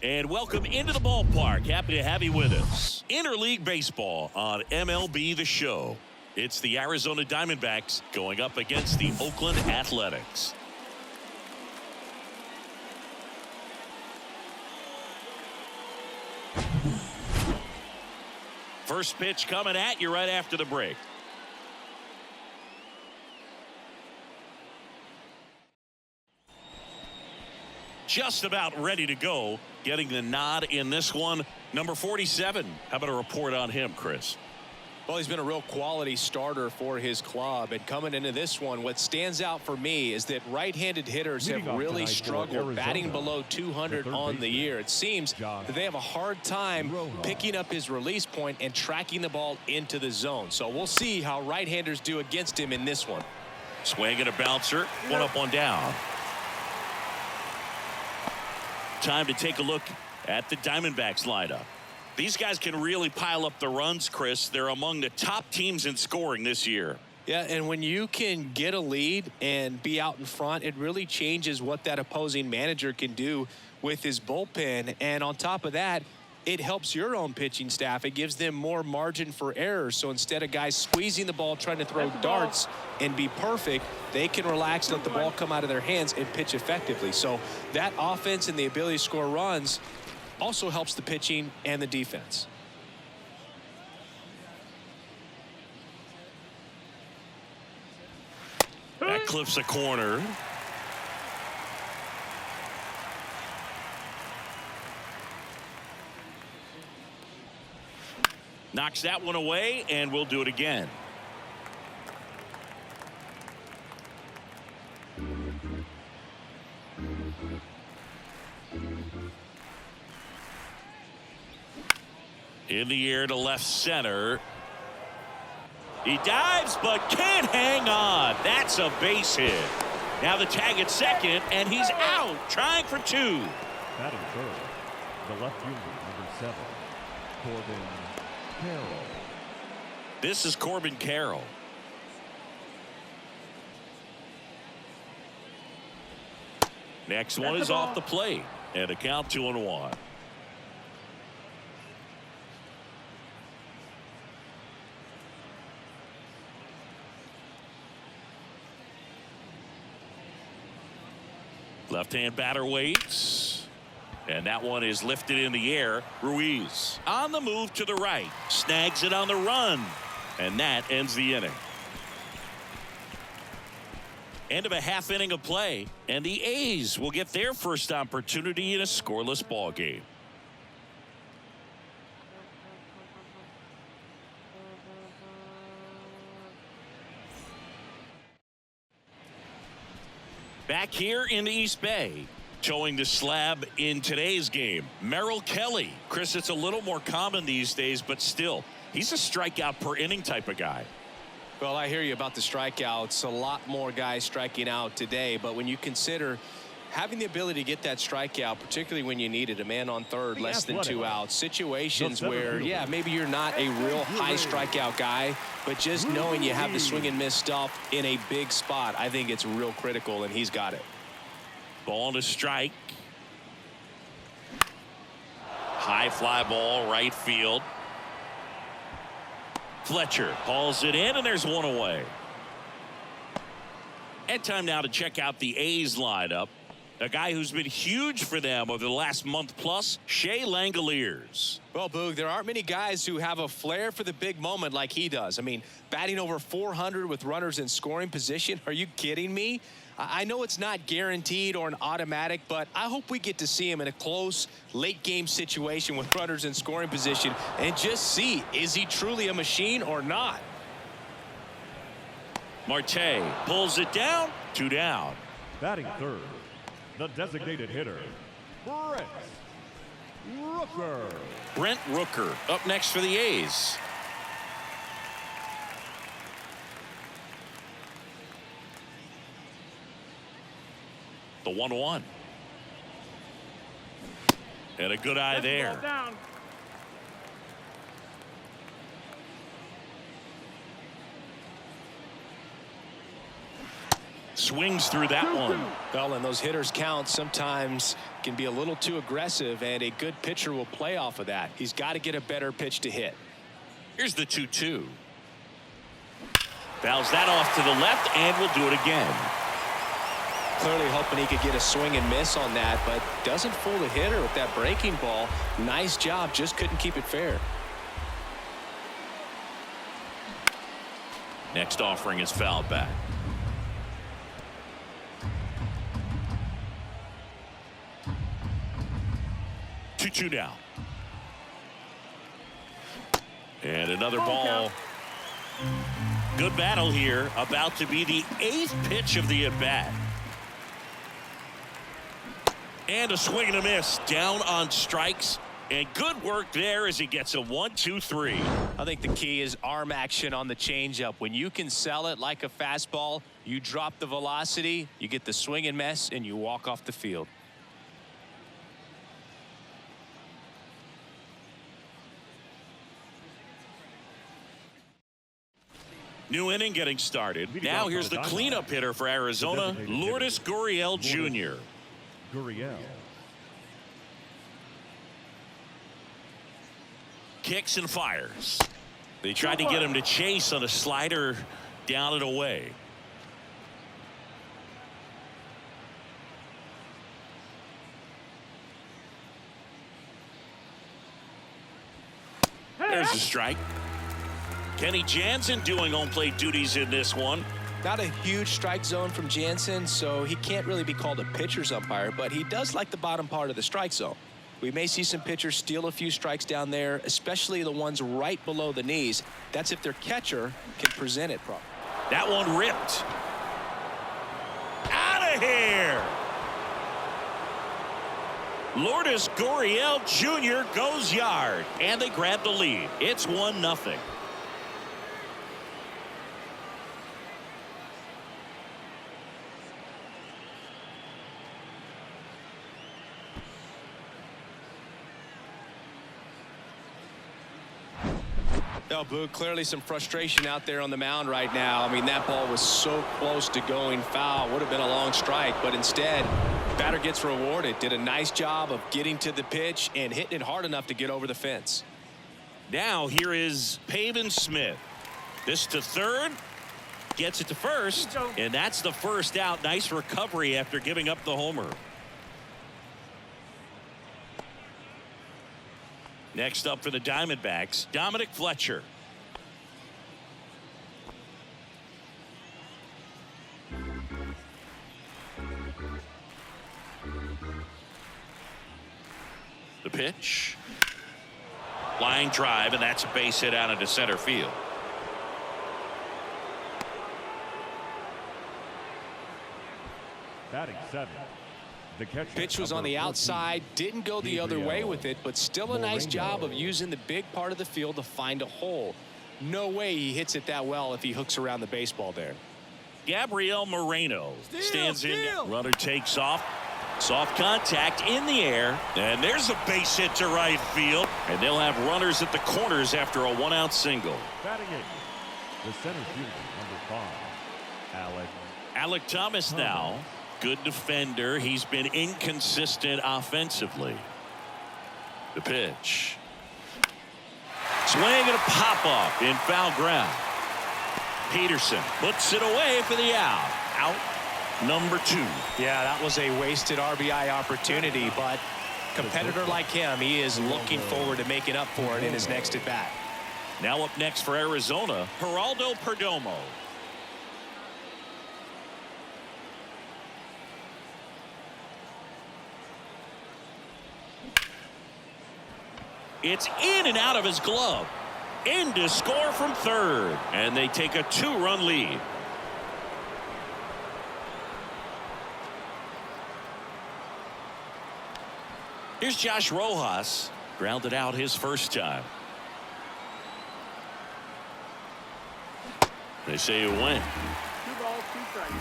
And welcome into the ballpark. Happy to have you with us. Interleague Baseball on MLB The Show. It's the Arizona Diamondbacks going up against the Oakland Athletics. First pitch coming at you right after the break. Just about ready to go. Getting the nod in this one, number 47. How about a report on him, Chris? Well, he's been a real quality starter for his club. And coming into this one, what stands out for me is that right-handed hitters have really struggled batting below 200 on the year. It seems that they have a hard time picking up his release point and tracking the ball into the zone. So we'll see how right-handers do against him in this one. Swing and a bouncer. One up, one down. Time to take a look at the Diamondbacks lineup. These guys can really pile up the runs, Chris. They're among the top teams in scoring this year. Yeah, and when you can get a lead and be out in front, it really changes what that opposing manager can do with his bullpen. And on top of that, it helps your own pitching staff. It gives them more margin for error. So instead of guys squeezing the ball, trying to throw darts and be perfect, they can relax, let the ball come out of their hands and pitch effectively. So that offense and the ability to score runs also helps the pitching and the defense. That clips a corner. Knocks that one away, and we'll do it again. In the air to left center. He dives, but can't hang on. That's a base hit. Now the tag at second, and he's out, trying for two. Batting third, the left fielder, number 7, Corbin Carroll. This is Corbin Carroll. Next one is off the plate, and a count 2-1. Left-hand batter waits. And that one is lifted in the air. Ruiz on the move to the right. Snags it on the run. And that ends the inning. End of a half inning of play. And the A's will get their first opportunity in a scoreless ball game. Back here in the East Bay, showing the slab in today's game, Merrill Kelly. Chris, it's a little more common these days, but still, he's a strikeout per inning type of guy. Well, I hear you about the strikeouts. A lot more guys striking out today, but when you consider having the ability to get that strikeout, particularly when you need it, a man on third, less than 2 outs, situations where, yeah, maybe you're not a real high strikeout guy, but just knowing you have the swing and miss stuff in a big spot, I think it's real critical, and he's got it. Ball to strike. High fly ball, right field. Fletcher hauls it in, and there's one away. And time now to check out the A's lineup. A guy who's been huge for them over the last month plus, Shea Langoliers. Well, Boog, there aren't many guys who have a flair for the big moment like he does. I mean, batting over 400 with runners in scoring position. Are you kidding me? I know it's not guaranteed or an automatic, but I hope we get to see him in a close late game situation with runners in scoring position and just see, is he truly a machine or not? Marte pulls it down, 2 down. Batting third, the designated hitter, Brent Rooker. Brent Rooker up next for the A's. The 1-1. And a good eye there. Swings through that one. Well, and those hitters count sometimes can be a little too aggressive, and a good pitcher will play off of that. He's got to get a better pitch to hit. Here's the 2-2. Fouls that off to the left, and will do it again. Clearly hoping he could get a swing and miss on that, but doesn't fool the hitter with that breaking ball. Nice job, just couldn't keep it fair. Next offering is fouled back. Two now. And another ball. Good battle here. About to be the 8th pitch of the at-bat. And a swing and a miss. Down on strikes. And good work there as he gets a 1-2-3. I think the key is arm action on the changeup. When you can sell it like a fastball, you drop the velocity, you get the swing and miss, and you walk off the field. New inning getting started. Now here's the cleanup hitter for Arizona, Lourdes Gurriel Jr. Gurriel. Kicks and fires. They tried to get him to chase on a slider down and away. There's a strike. Kenny Jansen doing home plate duties in this one. Not a huge strike zone from Jansen, so he can't really be called a pitcher's umpire, but he does like the bottom part of the strike zone. We may see some pitchers steal a few strikes down there, especially the ones right below the knees. That's if their catcher can present it properly. That one ripped. Out of here. Lourdes Gurriel Jr. goes yard, and they grab the lead. It's 1-0. Well, Boog, clearly some frustration out there on the mound right now. I mean, that ball was so close to going foul. Would have been a long strike, but instead, batter gets rewarded. Did a nice job of getting to the pitch and hitting it hard enough to get over the fence. Now here is Pavin Smith. This to third. Gets it to first. And that's the first out. Nice recovery after giving up the homer. Next up for the Diamondbacks, Dominic Fletcher. The pitch. Line drive, and that's a base hit out into center field. Batting 7. The catcher, Pitch was on the outside, didn't go the other way with it, but still a nice job of using the big part of the field to find a hole. No way he hits it that well if he hooks around the baseball there. Gabriel Moreno stands in. Runner takes off. Soft contact in the air, and there's a base hit to right field, and they'll have runners at the corners after a 1-out single. Batting 8. The center fielder, number 5, Alec Thomas now. Good defender. He's been inconsistent offensively. The pitch. Swing and a pop-off in foul ground. Peterson puts it away for the out. Out number 2. Yeah, that was a wasted RBI opportunity, but competitor like him, he is looking forward to making up for it in his next at-bat. Now up next for Arizona, Geraldo Perdomo. It's in and out of his glove. In to score from third. And they take a 2-run lead. Here's Josh Rojas. Grounded out his first time. They say it went. 2 balls, 2 strikes.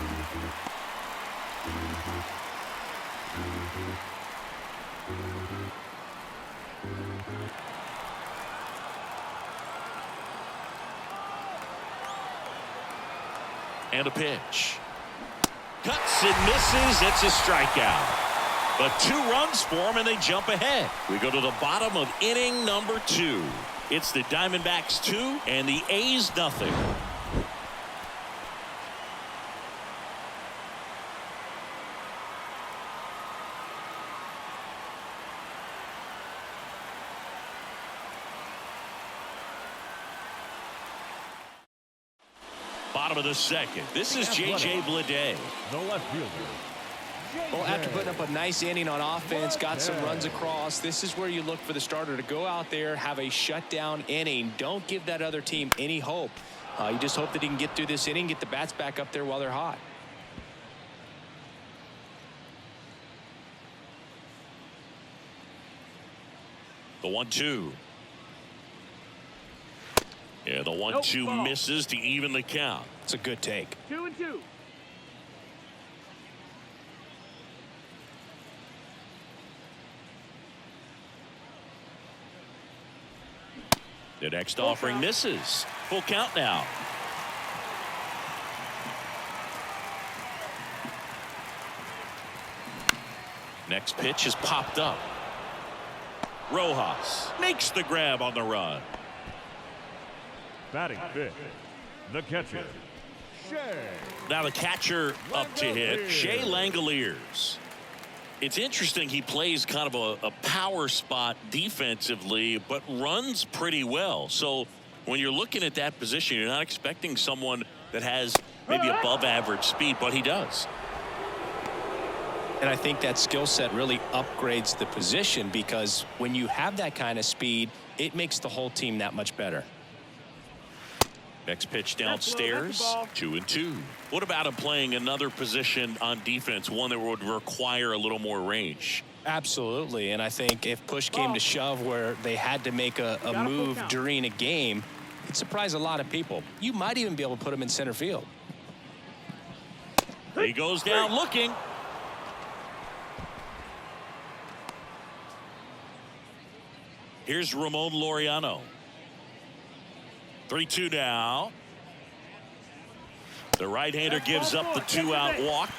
And a pitch. Cuts and misses. It's a strikeout. But 2 runs for him, and they jump ahead. We go to the bottom of inning number 2. It's the Diamondbacks 2 and the A's nothing. Bottom of the second. This is J.J. Bleday. The left fielder. Well, after putting up a nice inning on offense, got some runs across, this is where you look for the starter to go out there, have a shutdown inning. Don't give that other team any hope. You just hope that he can get through this inning, get the bats back up there while they're hot. The 1-2. Yeah, the 1-2 misses to even the count. It's a good take. 2-2. The next offering misses. Full count now. Next pitch is popped up. Rojas makes the grab on the run. Batting fifth, the catcher, Shea. Now the catcher up to hit, Shea Langoliers. It's interesting, he plays kind of a power spot defensively, but runs pretty well. So when you're looking at that position, you're not expecting someone that has maybe above average speed, but he does. And I think that skill set really upgrades the position, because when you have that kind of speed, it makes the whole team that much better. Next pitch downstairs, 2-2. What about him playing another position on defense, one that would require a little more range? Absolutely, and I think if push came to shove where they had to make a move during a game, it'd surprise a lot of people. You might even be able to put him in center field. He goes down looking. Here's Ramon Laureano. 3-2 now. The right-hander gives up the 2-out walk.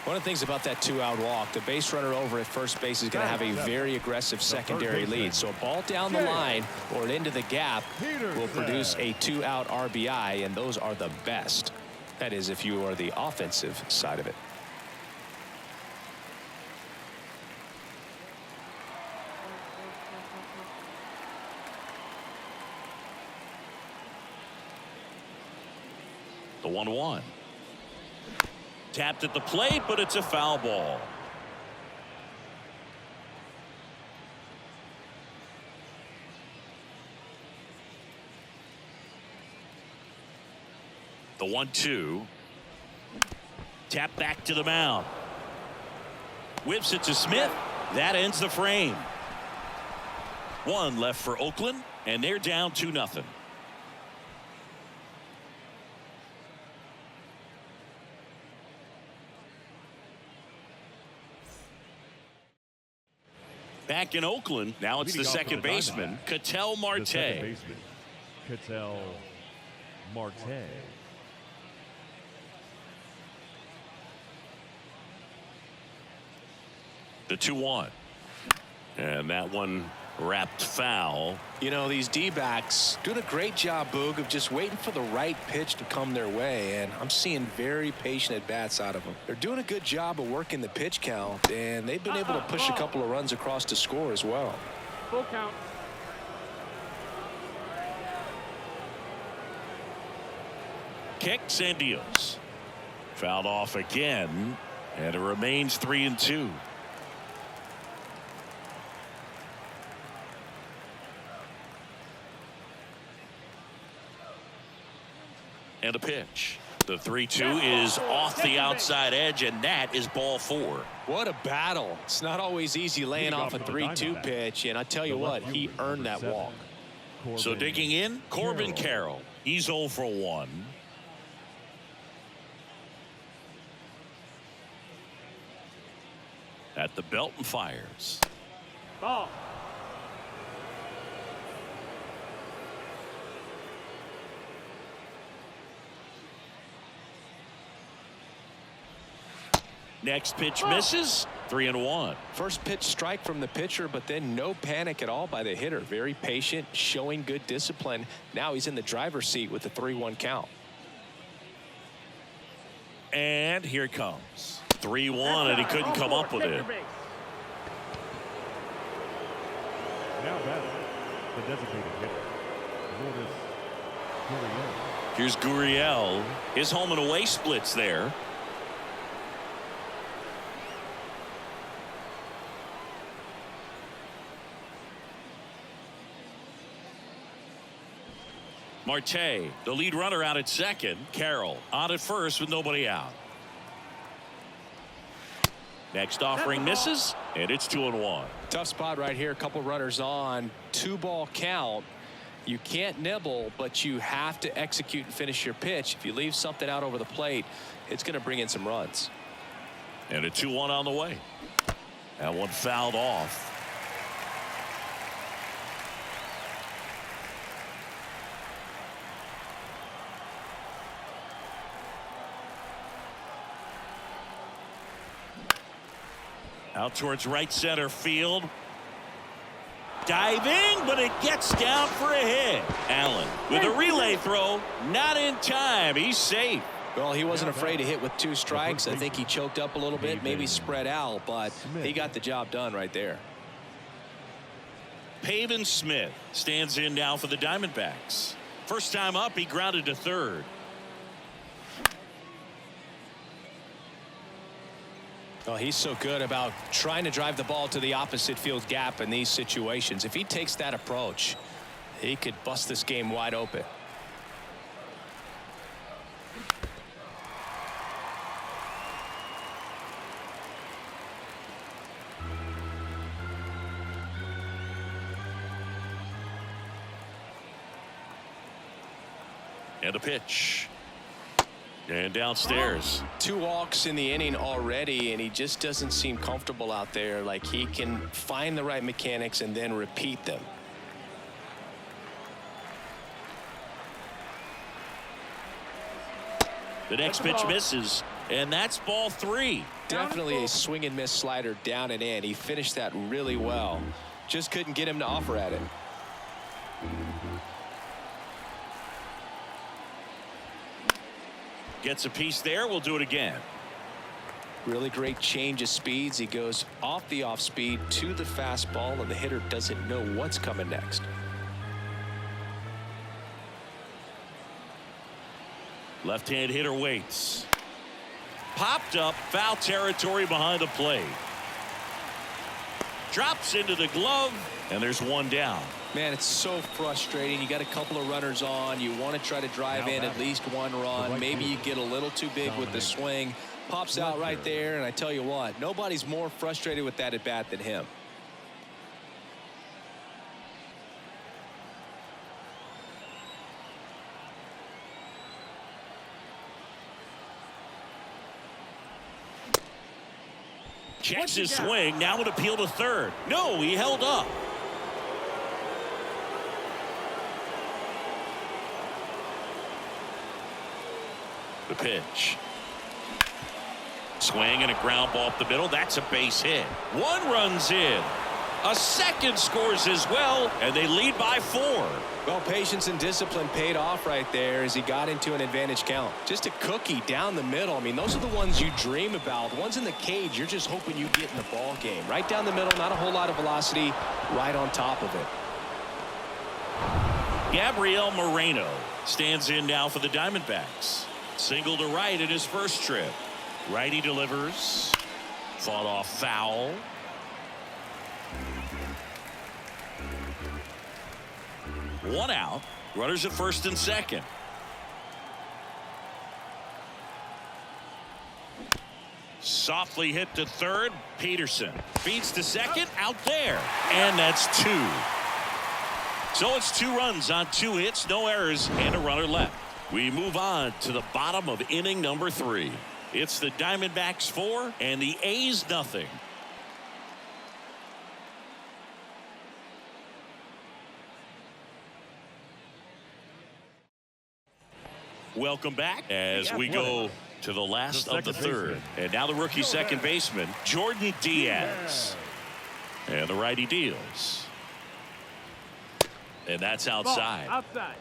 One of the things about that 2-out walk, the base runner over at first base is going to have a very aggressive secondary lead. So a ball down the line or into the gap will produce a 2-out RBI, and those are the best. That is, if you are the offensive side of it. The 1-1. Tapped at the plate, but it's a foul ball. The 1-2. Tap back to the mound. Whips it to Smith. That ends the frame. 1 left for Oakland, and they're down 2-0. Back in Oakland, now it's the second baseman, Ketel Marte. The second baseman, Ketel Marte. The 2-1. And that one wrapped foul. You know, these D-backs doing a great job, Boog, of just waiting for the right pitch to come their way, and I'm seeing very patient at-bats out of them. They're doing a good job of working the pitch count, and they've been able to push a couple of runs across to score as well. Full count. Kicks and deals. Fouled off again, and it remains 3-2. And a pitch. The 3-2 is off the outside edge, and that is ball 4. What a battle. It's not always easy laying off a 3-2 pitch, and I tell you what, he earned that walk. So digging in, Corbin Carroll. He's 0 for 1. At the belt and fires. Ball. Next pitch misses. 3-1. First pitch strike from the pitcher, but then no panic at all by the hitter. Very patient, showing good discipline. Now he's in the driver's seat with the 3-1 count. And here it comes. 3-1, and he couldn't come up with it. Now batting, the designated hitter, Lourdes Gurriel. Here's Gurriel. His home and away splits there. Marte, the lead runner, out at second. Carroll on at first with nobody out. Next offering misses, and it's 2-1. Tough spot right here. A couple runners on. 2-ball count. You can't nibble, but you have to execute and finish your pitch. If you leave something out over the plate, it's going to bring in some runs. And a 2-1 on the way. That one fouled off. Out towards right center field. Diving, but it gets down for a hit. Allen with a relay throw. Not in time. He's safe. Well, he wasn't afraid to hit with 2 strikes. I think he choked up a little bit, maybe spread out, but he got the job done right there. Pavin Smith stands in now for the Diamondbacks. First time up, he grounded to third. Well, he's so good about trying to drive the ball to the opposite field gap in these situations. If he takes that approach, he could bust this game wide open. And a pitch. And downstairs. 2 walks in the inning already, and he just doesn't seem comfortable out there. Like he can find the right mechanics and then repeat them. The next pitch misses, and that's ball 3. Definitely a swing and miss slider down and in. He finished that really well. Just couldn't get him to offer at it. Gets a piece there. We'll do it again. Really great change of speeds. He goes off the off speed to the fastball, and the hitter doesn't know what's coming next. Left-hand hitter waits. Popped up, foul territory behind the plate. Drops into the glove, and there's one down. Man, it's so frustrating. You got a couple of runners on. You want to try to drive in at least 1 run. Maybe you get a little too big with the swing. Pops out right there, and I tell you what, nobody's more frustrated with that at bat than him. Checks his swing. Now an appeal to third. No, he held up. The pitch. Swing and a ground ball up the middle. That's a base hit. 1 runs in. A second scores as well, and they lead by 4. Well, patience and discipline paid off right there as he got into an advantage count. Just a cookie down the middle. I mean, those are the ones you dream about. The ones in the cage, you're just hoping you get in the ball game. Right down the middle, not a whole lot of velocity, right on top of it. Gabriel Moreno stands in now for the Diamondbacks. Single to right in his first trip. Righty delivers. Fought off foul. One out. Runners at first and second. Softly hit to third. Peterson feeds to second. Out there. And that's 2. So it's 2 runs on 2 hits, no errors, and a runner left. We move on to the bottom of inning number 3. It's the Diamondbacks 4 and the A's nothing. Welcome back as we go to the last The of the second third. baseman. And now the rookie second baseman, Jordan Diaz. And the righty deals. And that's Ball. outside. Outside.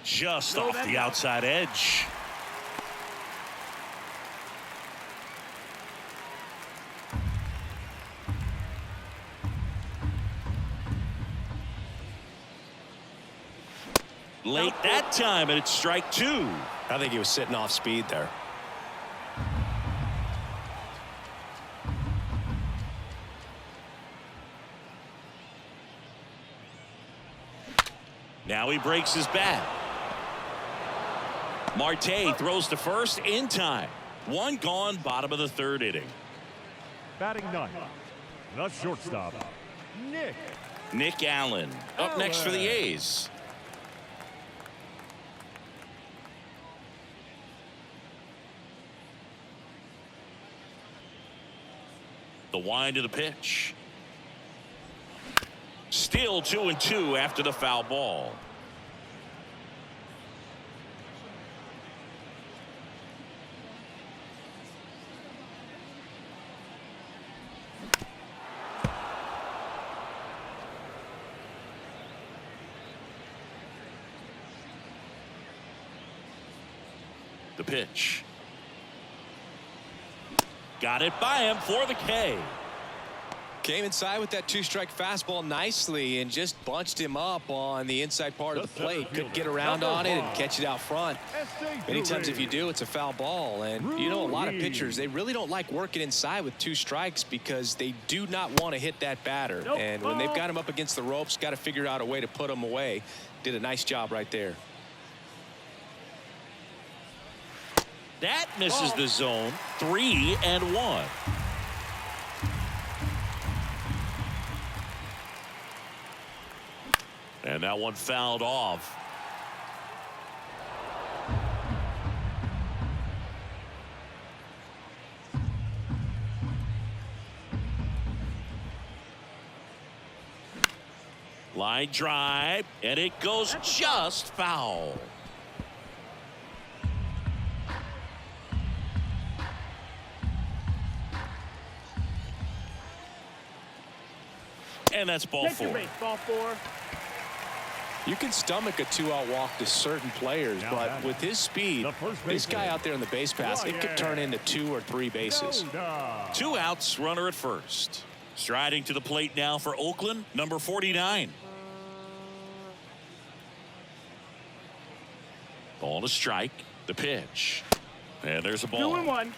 Just No, off that's the out. outside edge. Late that time, and it's strike two. I think he was sitting off speed there. Now he breaks his bat. Marte throws to first in time. One gone, bottom of the third inning. Batting ninth, the shortstop, Nick Allen up next for the A's. The wind of the pitch. Still 2-2 after the foul ball. The pitch. Got it by him for the K. Came inside with that two-strike fastball nicely and just bunched him up on the inside part of the plate. Couldn't get around on it and catch it out front. Many times if you do, it's a foul ball. And you know, a lot of pitchers, they really don't like working inside with two strikes because they do not want to hit that batter. Nope. And when they've got him up against the ropes, got to figure out a way to put him away. Did a nice job right there. That misses the zone. 3-1. And that one fouled off. Line drive, and it goes just foul. And that's ball Take your four. base. Ball four. You can stomach a two-out walk to certain players, Now but batting, with his speed, the first this guy baseman, out there in the base pass, it could turn into 2 or 3 bases. Two outs, runner at first. Striding to the plate now for Oakland, number 49. Ball to strike. The pitch. And there's a ball. 2-1.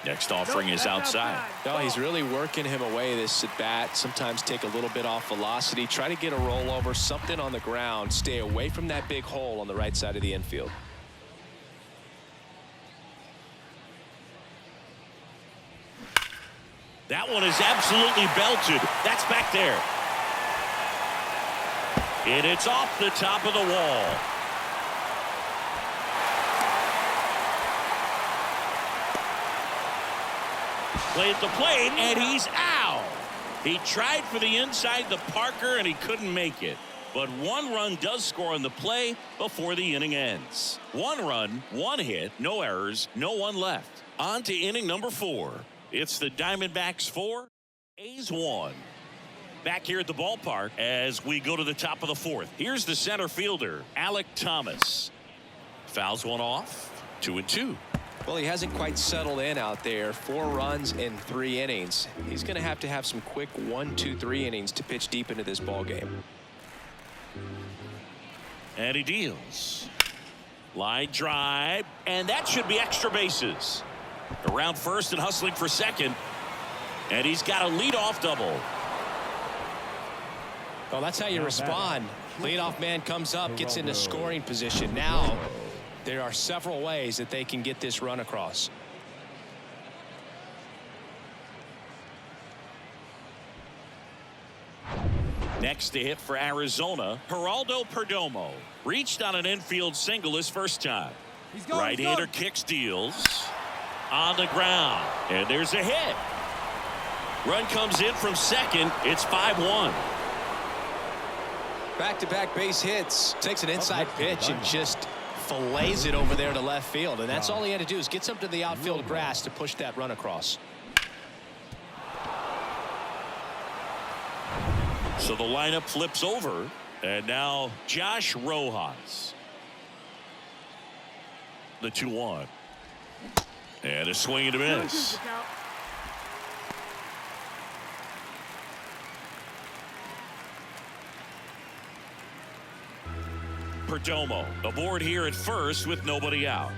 Next offering is outside. No, he's really working him away this at bat. Sometimes take a little bit off velocity. Try to get a rollover, something on the ground. Stay away from that big hole on the right side of the infield. That one is absolutely belted. That's back there. And it's off the top of the wall. Play at the plate, and he's out. He tried for the inside the Parker, and he couldn't make it. But one run does score on the play before the inning ends. One run, one hit, no errors, no one left. On to inning number 4. It's the Diamondbacks 4, A's 1. Back here at the ballpark as we go to the top of the 4th. Here's the center fielder, Alec Thomas. Fouls one off, 2-2. Well, he hasn't quite settled in out there. 4 runs in 3 innings. He's going to have some quick 1, 2, 3 innings to pitch deep into this ball game. And he deals. Line drive, and that should be extra bases. Around first and hustling for second. And he's got a leadoff double. Well, that's how you respond. Leadoff man comes up, gets into scoring position. Now, there are several ways that they can get this run across. Next to hit for Arizona, Geraldo Perdomo. Reached on an infield single his first time. Right-hander kicks, deals. On the ground. And there's a hit. Run comes in from second. It's 5-1. Back-to-back base hits. Takes an inside pitch and just fillets it over there to left field. And that's all he had to do is get something to the outfield grass to push that run across. So the lineup flips over. And now Josh Rojas. The 2-1. And a swing and a miss. Perdomo aboard here at first with nobody out.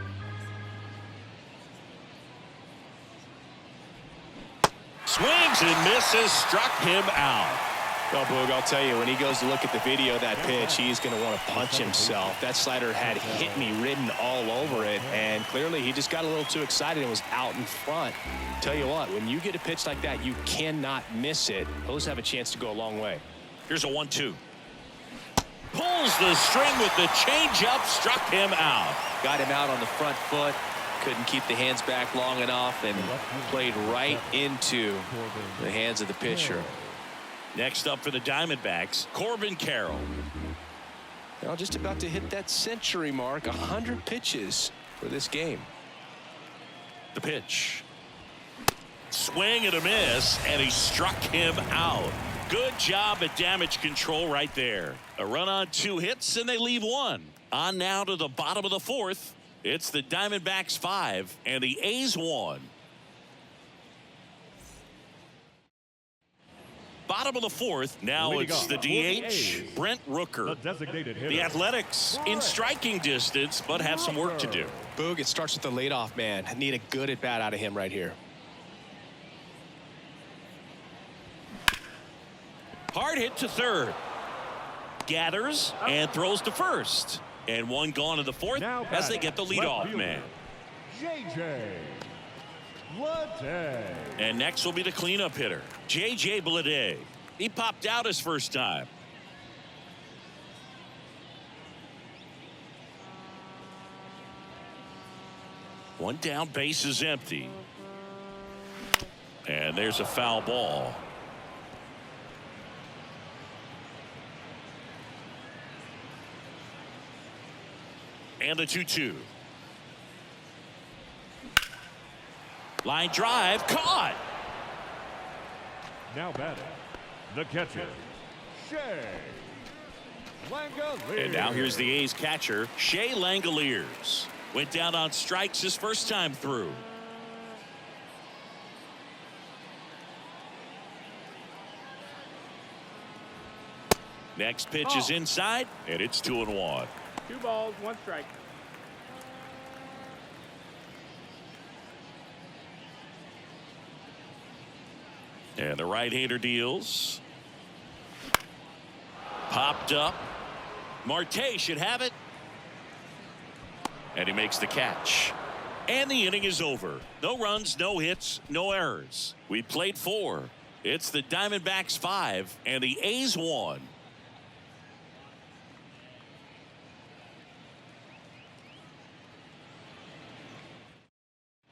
Swings and misses, struck him out. Well, Boog, I'll tell you, when he goes to look at the video of that pitch, he's going to want to punch himself. That slider had hit me written all over it, and clearly he just got a little too excited and was out in front. Tell you what, when you get a pitch like that, you cannot miss it. Those have a chance to go a long way. Here's a 1-2. Pulls the string with the changeup, struck him out. Got him out on the front foot. Couldn't keep the hands back long enough and played right into the hands of the pitcher. Next up for the Diamondbacks, Corbin Carroll. Now just about to hit that century mark, 100 pitches for this game. The pitch. Swing and a miss, and he struck him out. Good job at damage control right there. A run on 2 hits, and they leave 1. On now to the bottom of the 4th. It's the Diamondbacks 5 and the A's 1. Bottom of the 4th. Now it's the DH, Brent Rooker. The Athletics in striking distance, but have some work to do. Boog, it starts with the leadoff man. I need a good at bat out of him right here. Hard hit to third. Gathers and throws to first. And 1 gone in the 4th as they get the leadoff man. J.J. Bleday. And next will be the cleanup hitter, J.J. Bleday. He popped out his first time. One down, base is empty. And there's a foul ball. And the 2-2. Line drive, caught. Now batting, the catcher, Shea Langeliers. And now here's the A's catcher, Shea Langeliers. Went down on strikes his first time through. Next pitch is inside, and it's 2-1. 2 balls, 1 strike. And the right-hander deals. Popped up. Marte should have it. And he makes the catch. And the inning is over. No runs, no hits, no errors. We played 4. It's the Diamondbacks 5 and the A's 1.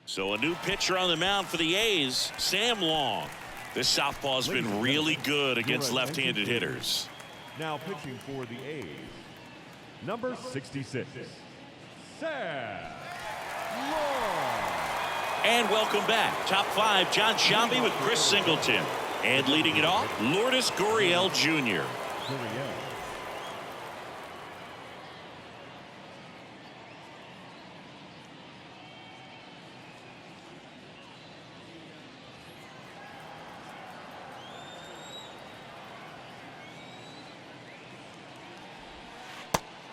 So a new pitcher on the mound for the A's, Sam Long. This southpaw's been really good against left-handed hitters. Now pitching for the A's, number 66, Sam Long. And welcome back. Top 5, John Shambi with Chris Singleton. And leading it off, Lourdes Gurriel Jr.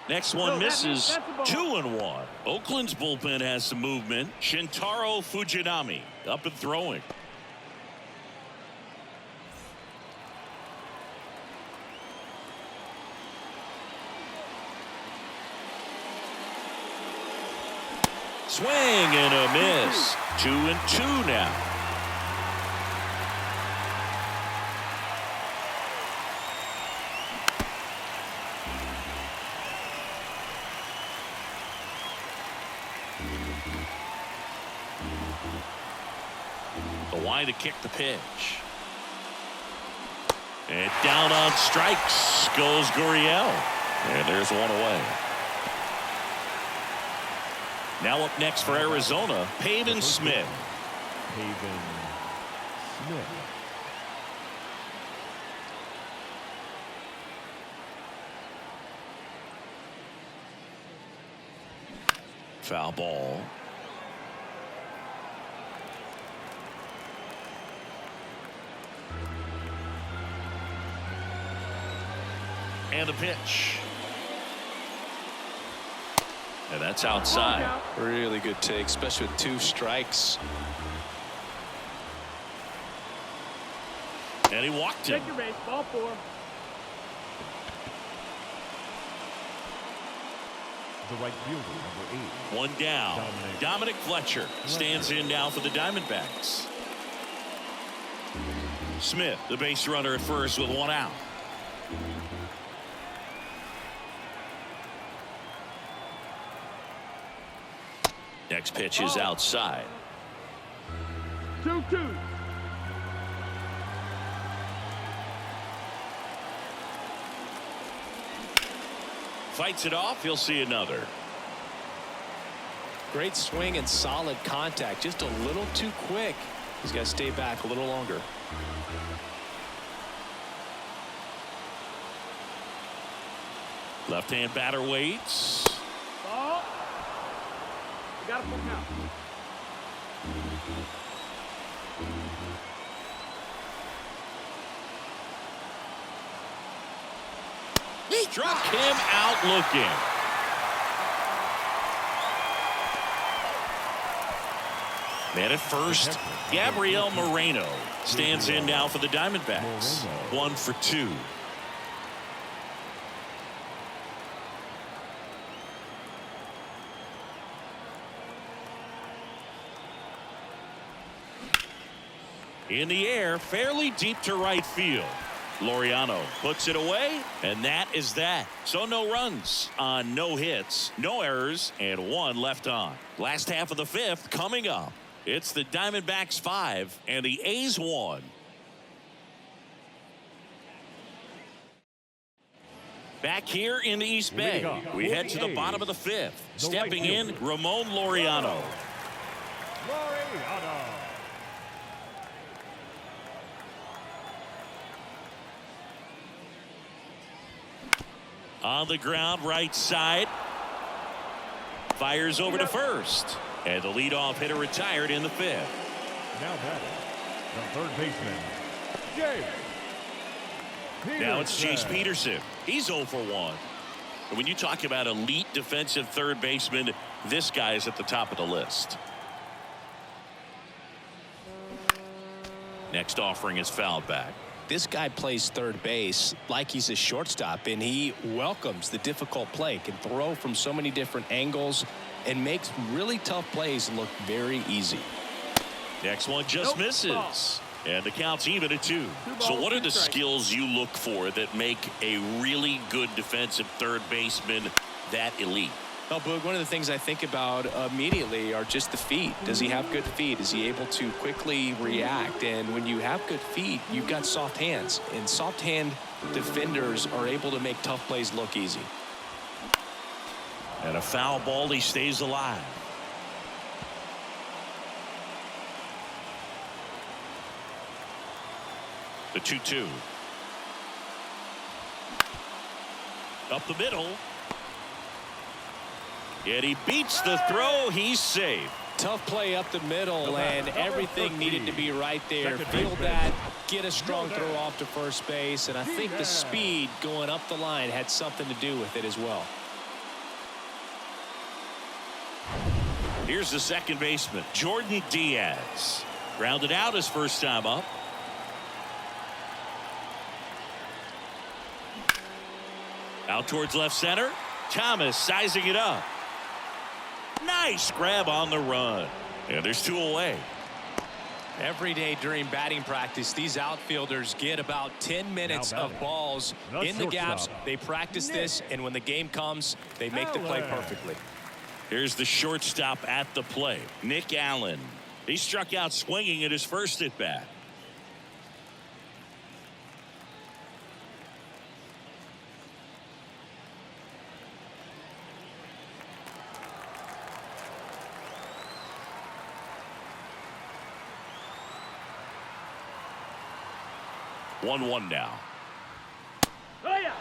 Next one misses. 2-1. Oakland's bullpen has some movement. Shintaro Fujinami up and throwing. Swing and a miss. 2-2 now. Why to kick the pitch. And down on strikes goes Gurriel. And there's one away. Now up next for Arizona, Pavin Smith. Pavin Smith. Foul ball. And the pitch. And that's outside. Really good take, especially with 2 strikes. And he walked him. Take your base. Ball 4. The right fielder, number 8. One down. Dominic Fletcher stands in now for the Diamondbacks. Smith, the base runner at first with 1 out. Next pitch is outside. 2-2. Fights it off. He'll see another. Great swing and solid contact. Just a little too quick. He's got to stay back a little longer. Left-hand batter waits. Ball. You got a full count. Struck him out looking. Man at first, Gabriel Moreno stands in now for the Diamondbacks. 1 for 2. In the air, fairly deep to right field. Laureano puts it away, and that is that. So no runs on no hits, no errors, and 1 left on. Last half of the 5th coming up. It's the Diamondbacks 5 and the A's 1. Back here in the East Bay, we head to the bottom of the 5th. Stepping in, Ramon Laureano. Laureano. On the ground, right side. Fires over to first. And the leadoff hitter retired in the 5th. Now batting, the third baseman, Chase Peterson. Now it's Chase Peterson. He's 0 for 1. And when you talk about elite defensive third baseman, this guy is at the top of the list. Next offering is fouled back. This guy plays third base like he's a shortstop, and he welcomes the difficult play, can throw from so many different angles, and makes really tough plays look very easy. Next one just misses. And the count's even at 2. So what are the skills you look for that make a really good defensive third baseman that elite? Well, Boog, one of the things I think about immediately are just the feet. Does he have good feet? Is he able to quickly react? And when you have good feet, you've got soft hands. And soft hand defenders are able to make tough plays look easy. And a foul ball, he stays alive. The 2-2. Up the middle. And he beats the throw. He's safe. Tough play up the middle, and everything needed to be right there. Field that, get a strong throw off to first base, and I think the speed going up the line had something to do with it as well. Here's the second baseman, Jordan Diaz. Grounded out his first time up. Out towards left center. Thomas sizing it up. Nice grab on the run. And there's 2 away. Every day during batting practice, these outfielders get about 10 minutes of balls in the gaps. They practice this, and when the game comes, they make the play perfectly. Here's the shortstop at the plate, Nick Allen. He struck out swinging at his first at bat. One now. Oh, yeah.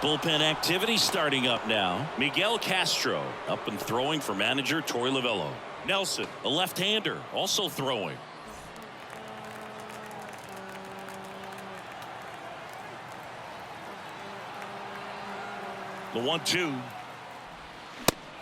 Bullpen activity starting up now. Miguel Castro up and throwing for manager Torey Lovullo. Nelson, a left-hander, also throwing. The 1-2.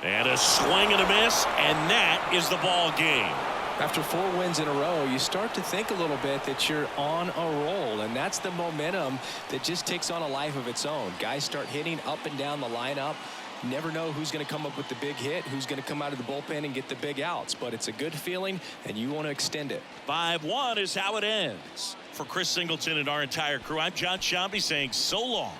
And a swing and a miss, and that is the ball game. After 4 wins in a row, you start to think a little bit that you're on a roll, and that's the momentum that just takes on a life of its own. Guys start hitting up and down the lineup. Never know who's going to come up with the big hit, who's going to come out of the bullpen and get the big outs, but it's a good feeling, and you want to extend it. 5-1 is how it ends. For Chris Singleton and our entire crew, I'm John Shambi saying so long.